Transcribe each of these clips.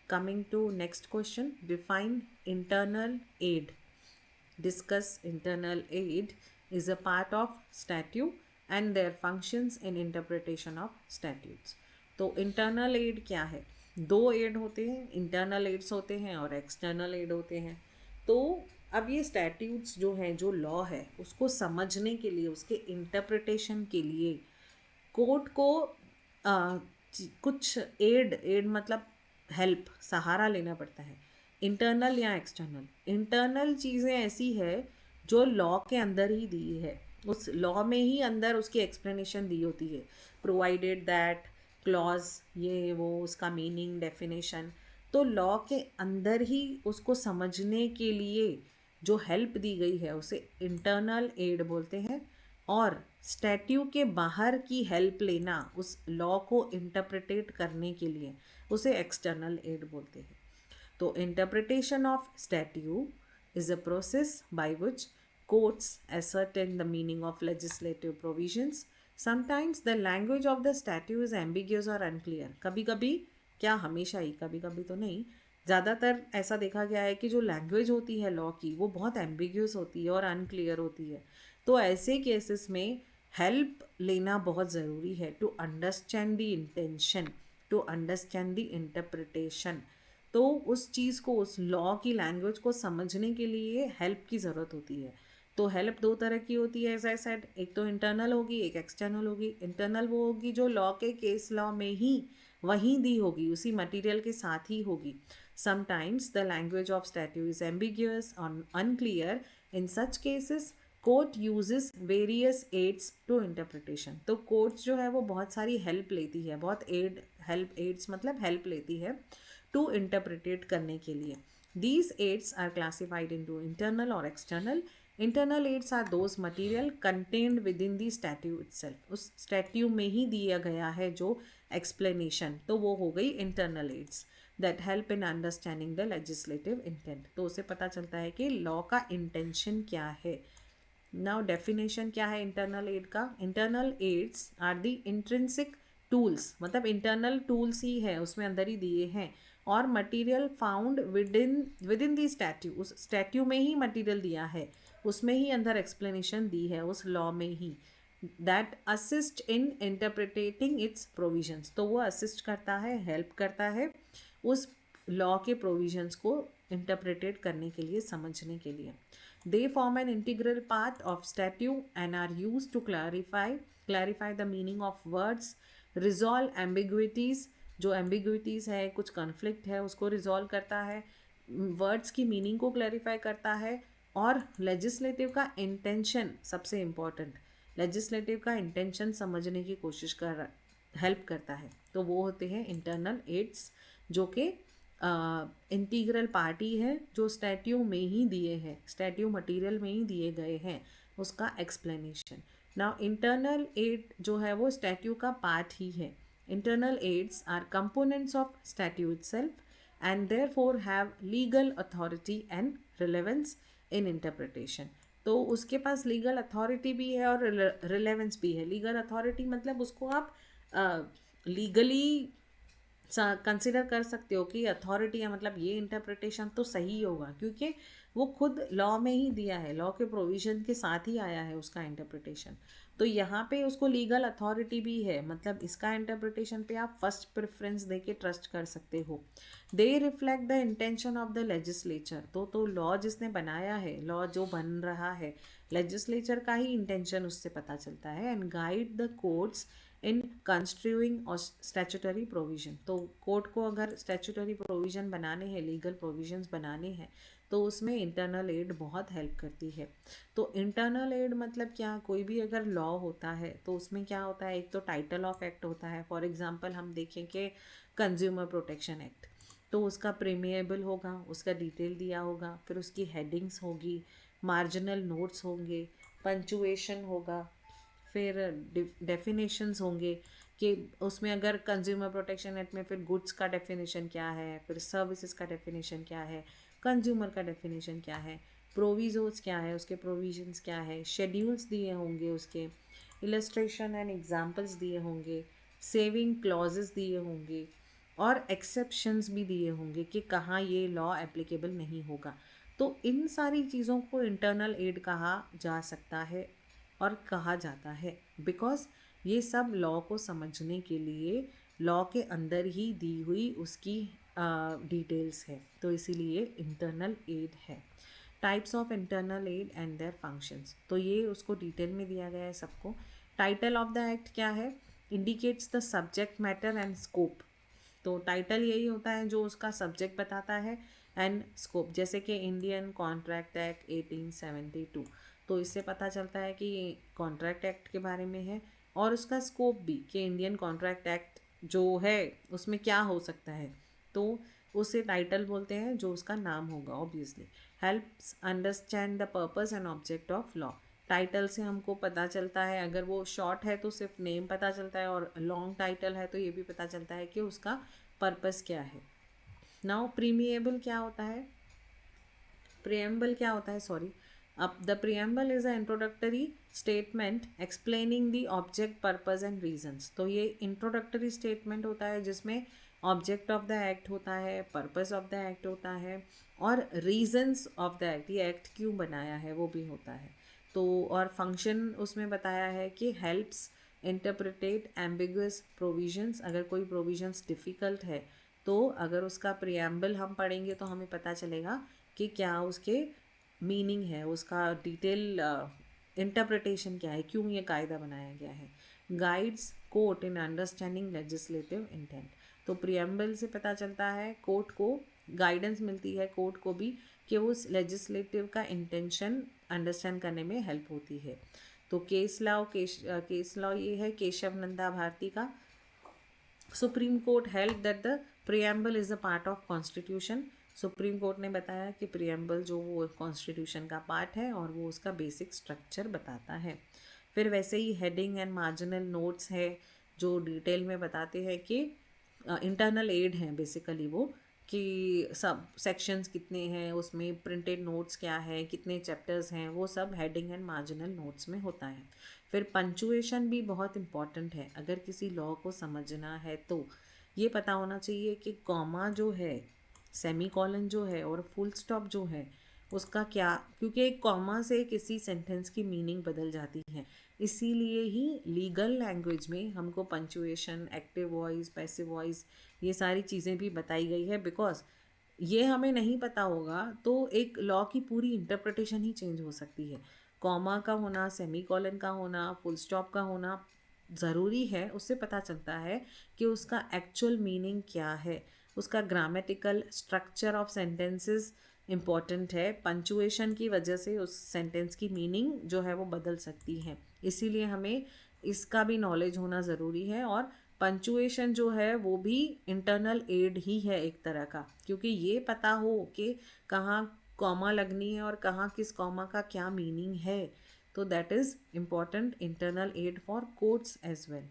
Coming to next question, define internal aid. Discuss internal aid is a part of statute and their functions in interpretation of statutes. तो internal aid क्या है? दो add होते हैं, internal ads होते हैं और एक्सटर्नल एड होते हैं. तो अब ये स्टैट्यूट्स जो हैं, जो लॉ है, उसको समझने के लिए, उसके इंटरप्रिटेशन के लिए कोर्ट को कुछ एड मतलब हेल्प, सहारा लेना पड़ता है. इंटरनल या एक्सटर्नल. इंटरनल चीज़ें ऐसी है जो लॉ के अंदर ही दी है, उस लॉ में ही अंदर उसकी एक्सप्लेनेशन दी होती है. प्रोवाइडेड दैट क्लॉज, ये वो उसका मीनिंग, डेफिनेशन. तो लॉ के अंदर ही उसको समझने के लिए जो हेल्प दी गई है उसे इंटरनल एड बोलते हैं. और स्टैट्यू के बाहर की हेल्प लेना उस लॉ को इंटरप्रिटेट करने के लिए, उसे एक्सटर्नल एड बोलते हैं. तो interpretation of statute is a process by which courts ascertain the meaning of legislative provisions. Sometimes the language of the statute is ambiguous or unclear. कभी कभी, क्या हमेशा ही, कभी कभी तो नहीं, ज़्यादातर ऐसा देखा गया है कि जो लैंग्वेज होती है लॉ की वो बहुत एम्बिग्यूस होती है और अनक्लियर होती है. तो ऐसे केसेस में हेल्प लेना बहुत ज़रूरी है to understand the intention, to understand the interpretation. तो उस चीज़ को, उस लॉ की लैंग्वेज को समझने के लिए हेल्प की ज़रूरत होती है. तो हेल्प दो तरह की होती है एज आई सेड, एक तो इंटरनल होगी, एक एक्सटर्नल होगी. इंटरनल वो होगी जो लॉ के केस लॉ में ही वहीं दी होगी, उसी मटेरियल के साथ ही होगी. Sometimes the language of statute is ambiguous और unclear. In such cases court uses various aids to interpretation. तो कोर्ट्स जो है वो बहुत सारी हेल्प लेती है, बहुत एड, हेल्प, एड्स मतलब हेल्प लेती है टू इंटरप्रिटेट करने के लिए. These aids are classified into internal or external. Internal aids are those material contained within the statute itself. उस statute में ही दिया गया है जो explanation, तो वो हो गई internal aids that help in understanding the legislative intent. तो उसे पता चलता है कि law का intention क्या है. Now definition क्या है internal aid का? Internal aids are the intrinsic tools, मतलब internal tools ही है, उसमें अंदर ही दिए हैं. और material found with in the statute, उस स्टैट्यू में ही मटेरियल दिया है, उसमें ही अंदर एक्सप्लेनेशन दी है, उस लॉ में ही. That assist in interpreting its provisions. तो वो असिस्ट करता है, हेल्प करता है उस लॉ के प्रोविजंस को इंटरप्रिटेट करने के लिए, समझने के लिए. They form an integral part of statute and are use to clarify the meaning of words, resolve ambiguities, जो एम्बिग्विटीज़ है, कुछ कॉन्फ्लिक्ट है, उसको रिजॉल्व करता है, वर्ड्स की मीनिंग को क्लैरिफाई करता है. और लेजिस्लेटिव का इंटेंशन सबसे इम्पॉर्टेंट, लेजिस्लेटिव का इंटेंशन समझने की कोशिश कर हेल्प करता है. तो वो होते हैं इंटरनल एड्स, जो कि इंटीग्रल पार्टी है, जो स्टैट्यू में ही दिए हैं, स्टैट्यू मटेरियल में ही दिए गए हैं, उसका एक्सप्लेनेशन. नाउ इंटरनल एड जो है वो स्टैट्यू का पार्ट ही है. Internal aids are components of statute itself and therefore have legal authority and relevance in interpretation. तो उसके पास लीगल अथॉरिटी भी है और रिलेवेंस भी है. लीगल अथॉरिटी मतलब उसको आप लीगली कंसिडर कर सकते हो कि अथॉरिटी है, मतलब ये इंटरप्रिटेशन तो सही होगा, क्योंकि वो खुद लॉ में ही दिया है, लॉ के प्रोविजन के साथ ही आया है उसका इंटरप्रिटेशन. तो यहाँ पे उसको लीगल अथॉरिटी भी है, मतलब इसका इंटरप्रिटेशन पे आप फर्स्ट प्रेफरेंस दे के ट्रस्ट कर सकते हो. दे reflect the intention of the legislature. तो लॉ जिसने बनाया है, लॉ जो बन रहा है, लेजिस्लेचर का ही इंटेंशन उससे पता चलता है. And guide the courts in construing और स्टैचुटरी प्रोविजन. तो कोर्ट को अगर स्टैचुटरी प्रोविजन बनाने हैं, लीगल प्रोविजंस बनाने हैं, तो उसमें इंटरनल एड बहुत हेल्प करती है. तो इंटरनल एड मतलब क्या, कोई भी अगर लॉ होता है तो उसमें क्या होता है, एक तो टाइटल ऑफ एक्ट होता है. फॉर एग्जांपल हम देखें कि कंज्यूमर प्रोटेक्शन एक्ट, तो उसका प्रीमिएबल होगा, उसका डिटेल दिया होगा, फिर उसकी हेडिंग्स होगी, मार्जिनल नोट्स होंगे, पंचुएशन होगा, फिर डेफिनेशंस होंगे कि उसमें अगर कंज्यूमर प्रोटेक्शन एक्ट में फिर गुड्स का डेफिनेशन क्या है, फिर सर्विसेज का डेफिनेशन क्या है, कंज्यूमर का डेफिनेशन क्या है, प्रोविजोस क्या है, उसके प्रोविजंस क्या है, शेड्यूल्स दिए होंगे, उसके इलस्ट्रेशन एंड एग्जांपल्स दिए होंगे, सेविंग क्लॉजेस दिए होंगे, और एक्सेप्शंस भी दिए होंगे कि कहाँ ये लॉ एप्लीकेबल नहीं होगा। तो इन सारी चीज़ों को इंटरनल एड कहा जा सकता है और कहा जाता है, बिकॉज ये सब लॉ को समझने के लिए लॉ के अंदर ही दी हुई उसकी डिटेल्स है, तो इसीलिए इंटरनल एड है। Types of internal aid and their functions, तो ये उसको डिटेल में दिया गया है सबको। टाइटल ऑफ द एक्ट क्या है? Indicates the subject matter and scope. तो टाइटल यही होता है जो उसका सब्जेक्ट बताता है एंड स्कोप, जैसे कि इंडियन कॉन्ट्रैक्ट एक्ट 1872, तो इससे पता चलता है कि कॉन्ट्रैक्ट एक्ट के बारे में है, और उसका स्कोप भी कि इंडियन कॉन्ट्रैक्ट एक्ट जो है उसमें क्या हो सकता है, तो उसे टाइटल बोलते हैं, जो उसका नाम होगा obviously. Helps understand the purpose and object of law. Title से हमको पता चलता है, अगर वो शॉर्ट है तो सिर्फ नेम पता चलता है, और लॉन्ग टाइटल है तो ये भी पता चलता है कि उसका पर्पस क्या है। नाउ प्रीमिएबल क्या होता है? प्रियम्बल क्या होता है, सॉरी। अब the preamble is a introductory statement explaining the object, purpose and reasons. तो ये इंट्रोडक्टरी स्टेटमेंट होता है जिसमें ऑब्जेक्ट ऑफ द एक्ट होता है, पर्पस ऑफ द एक्ट होता है, और रीजंस ऑफ द एक्ट, ये एक्ट क्यों बनाया है वो भी होता है। तो और फंक्शन उसमें बताया है कि हेल्प्स इंटरप्रिटेट एम्बिगुअस प्रोविजंस। अगर कोई प्रोविजंस डिफ़िकल्ट है तो अगर उसका प्रियम्बल हम पढ़ेंगे तो हमें पता चलेगा कि क्या उसके मीनिंग है, उसका डिटेल इंटरप्रिटेशन क्या है, क्यों ये कायदा बनाया गया है। Guides court in understanding legislative intent. तो प्रियम्बल से पता चलता है, कोर्ट को गाइडेंस मिलती है, कोर्ट को भी, कि उस लेजिस्लेटिव का इंटेंशन अंडरस्टैंड करने में हेल्प होती है। तो केस लॉ ये है केशव नंदा भारती का। Supreme court held that the preamble is a part of constitution. Supreme court ने बताया कि प्रियम्बल जो वो कॉन्स्टिट्यूशन का पार्ट है और वो उसका बेसिक स्ट्रक्चर बताता है। फिर वैसे ही हेडिंग एंड मार्जिनल नोट्स है जो डिटेल में बताते हैं कि इंटरनल एड हैं बेसिकली वो, कि सब सेक्शंस कितने हैं, उसमें प्रिंटेड नोट्स क्या है, कितने चैप्टर्स हैं, वो सब हेडिंग एंड मार्जिनल नोट्स में होता है। फिर पंचुएशन भी बहुत इम्पॉर्टेंट है, अगर किसी लॉ को समझना है तो ये पता होना चाहिए कि कॉमा जो है, सेमी कॉलन जो है, और फुल स्टॉप जो है उसका क्या, क्योंकि एक कॉमा से किसी सेंटेंस की मीनिंग बदल जाती है। इसीलिए ही लीगल लैंग्वेज में हमको punctuation, active voice, passive voice, ये सारी चीज़ें भी बताई गई है, बिकॉज ये हमें नहीं पता होगा तो एक लॉ की पूरी इंटरप्रिटेशन ही चेंज हो सकती है। कॉमा का होना, सेमी कॉलन का होना, फुल स्टॉप का होना ज़रूरी है, उससे पता चलता है कि उसका एक्चुअल मीनिंग क्या है, उसका grammatical structure of sentences important है। पंचुएशन की वजह से उस सेंटेंस की मीनिंग जो है वो बदल सकती है, इसीलिए हमें इसका भी नॉलेज होना ज़रूरी है। और पंचुएशन जो है वो भी इंटरनल एड ही है एक तरह का, क्योंकि ये पता हो कि कहाँ कॉमा लगनी है और कहाँ किस कॉमा का क्या मीनिंग है, तो that is important internal aid for courts as well.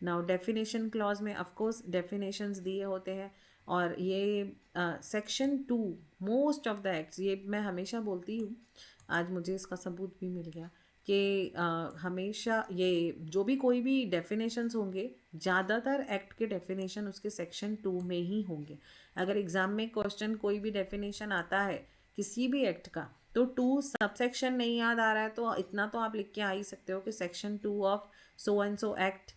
Now definition clause में ऑफकोर्स डेफिनेशंस दिए होते हैं, और ये section 2 most of the acts, ये मैं हमेशा बोलती हूँ, आज मुझे इसका सबूत भी मिल गया कि हमेशा ये जो भी कोई भी डेफिनेशंस होंगे, ज़्यादातर एक्ट के डेफिनेशन उसके सेक्शन 2 में ही होंगे। अगर एग्ज़ाम में क्वेश्चन कोई भी डेफिनेशन आता है किसी भी एक्ट का, तो 2 सब सेक्शन नहीं याद आ रहा है तो इतना तो आप लिख के आ ही सकते हो कि section 2 of so and so act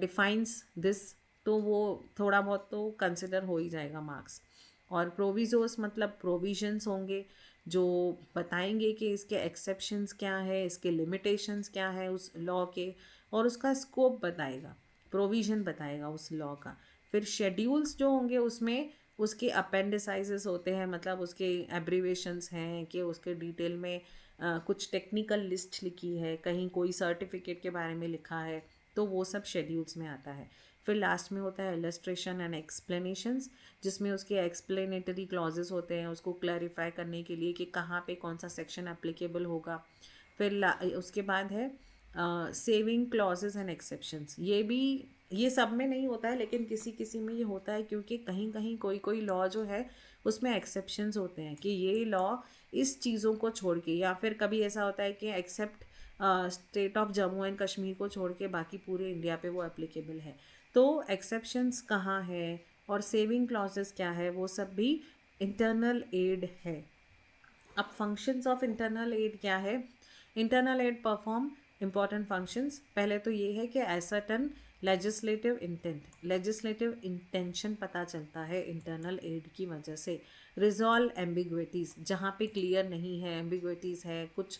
defines this, तो वो थोड़ा बहुत तो कंसिडर हो ही जाएगा मार्क्स। और प्रोविजोस मतलब प्रोविजंस होंगे जो बताएंगे कि इसके एक्सेप्शंस क्या है, इसके लिमिटेशंस क्या है उस लॉ के, और उसका स्कोप बताएगा, प्रोविजन बताएगा उस लॉ का। फिर शेड्यूल्स जो होंगे उसमें उसके अपेंडिसाइजेस होते हैं, मतलब उसके एब्रीवेशंस हैं कि उसके डिटेल में कुछ टेक्निकल लिस्ट लिखी है, कहीं कोई सर्टिफिकेट के बारे में लिखा है, तो वो सब शेड्यूल्स में आता है। फिर लास्ट में होता है इलस्ट्रेशन एंड एक्सप्लेनेशंस, जिसमें उसके एक्सप्लेनेटरी क्लॉजेस होते हैं उसको क्लैरिफाई करने के लिए कि कहाँ पे कौन सा सेक्शन एप्लीकेबल होगा। फिर उसके बाद है सेविंग क्लॉजेस एंड एक्सेप्शंस, ये भी ये सब में नहीं होता है लेकिन किसी किसी में ये होता है, क्योंकि कहीं कहीं कोई कोई लॉ जो है उसमें एक्सेप्शंस होते हैं कि ये लॉ इस चीज़ों को छोड़ के, या फिर कभी ऐसा होता है कि except state of Jammu and Kashmir को छोड़ के बाकी पूरे इंडिया पे वो एप्लीकेबल है। तो एक्सेप्शंस कहाँ है, और सेविंग क्लॉजेस क्या है, वो सब भी इंटरनल एड है। अब फंक्शंस ऑफ इंटरनल एड क्या है? Internal aid perform important functions. पहले तो ये है कि एसर्टन लेजिस्लेटिव इंटेंशन पता चलता है इंटरनल एड की वजह से। रिजॉल्व एम्बिग्विटीज़, जहाँ पे क्लियर नहीं है, एम्बिग्विटीज़ है, कुछ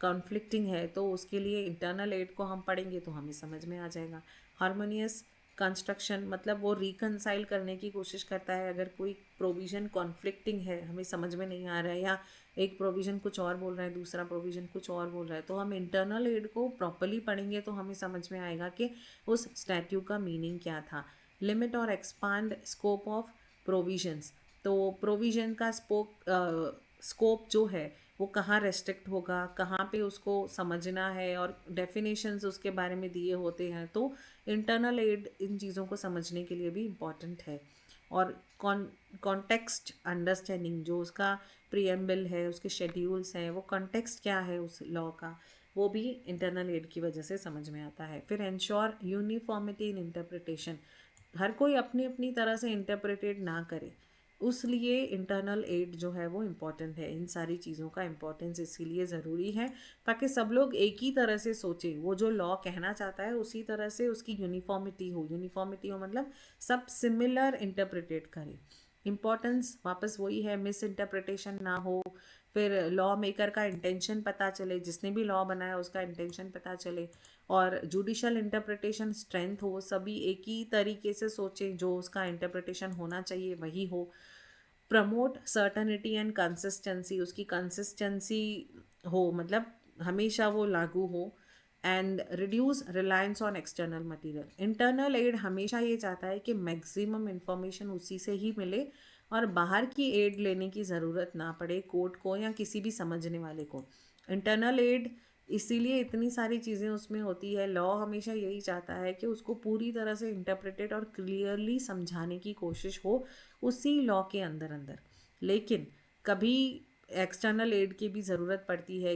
कॉन्फ्लिक्टिंग है, तो उसके लिए इंटरनल एड को हम पढ़ेंगे तो हमें समझ में आ जाएगा। हार्मोनियस कंस्ट्रक्शन, मतलब वो रिकनसाइल करने की कोशिश करता है। अगर कोई प्रोविज़न कॉन्फ्लिक्टिंग है, हमें समझ में नहीं आ रहा है, या एक प्रोविज़न कुछ और बोल रहा है, दूसरा प्रोविज़न कुछ और बोल रहा है, तो हम इंटरनल एड को प्रॉपरली पढ़ेंगे तो हमें समझ में आएगा कि उस स्टैट्यू का मीनिंग क्या था। लिमिट और एक्सपांड स्कोप ऑफ प्रोविजंस, तो प्रोविज़न का स्कोप जो है वो कहाँ रेस्ट्रिक्ट होगा, कहाँ पे उसको समझना है, और डेफिनेशंस उसके बारे में दिए होते हैं। तो इंटरनल एड इन चीज़ों को समझने के लिए भी इम्पॉर्टेंट है। और कॉन्टेक्स्ट अंडरस्टैंडिंग, जो उसका प्रीएम्बल है, उसके शेड्यूल्स हैं, वो कॉन्टेक्स्ट क्या है उस लॉ का, वो भी इंटरनल एड की वजह से समझ में आता है। फिर एंश्योर यूनिफॉर्मिटी इन इंटरप्रिटेशन, हर कोई अपनी अपनी तरह से इंटरप्रिटेट ना करे, उसलिए इंटरनल एड जो है वो इम्पॉर्टेंट है। इन सारी चीज़ों का इम्पोर्टेंस इसीलिए ज़रूरी है ताकि सब लोग एक ही तरह से सोचें, वो जो लॉ कहना चाहता है उसी तरह से उसकी यूनिफॉर्मिटी हो मतलब सब सिमिलर इंटरप्रिटेट करें। इम्पॉर्टेंस वापस वही है, मिस इंटरप्रिटेशन ना हो, फिर लॉ मेकर का इंटेंशन पता चले, जिसने भी लॉ बनाया उसका इंटेंशन पता चले, और जुडिशल इंटरप्रिटेशन स्ट्रेंथ हो, सभी एक ही तरीके से सोचें, जो उसका इंटरप्रिटेशन होना चाहिए वही हो। प्रमोट सर्टनिटी एंड कंसिस्टेंसी, उसकी कंसिस्टेंसी हो, मतलब हमेशा वो लागू हो। And reduce reliance on external material, internal aid हमेशा ये चाहता है कि मैक्सिमम इंफॉर्मेशन उसी से ही मिले और बाहर की एड लेने की ज़रूरत ना पड़े कोर्ट को या किसी भी समझने वाले को। इंटरनल एड इसीलिए इतनी सारी चीज़ें उसमें होती है, लॉ हमेशा यही चाहता है कि उसको पूरी तरह से इंटरप्रेटेड और क्लियरली समझाने की कोशिश हो उसी लॉ के अंदर अंदर। लेकिन कभी एक्सटर्नल एड की भी ज़रूरत पड़ती है।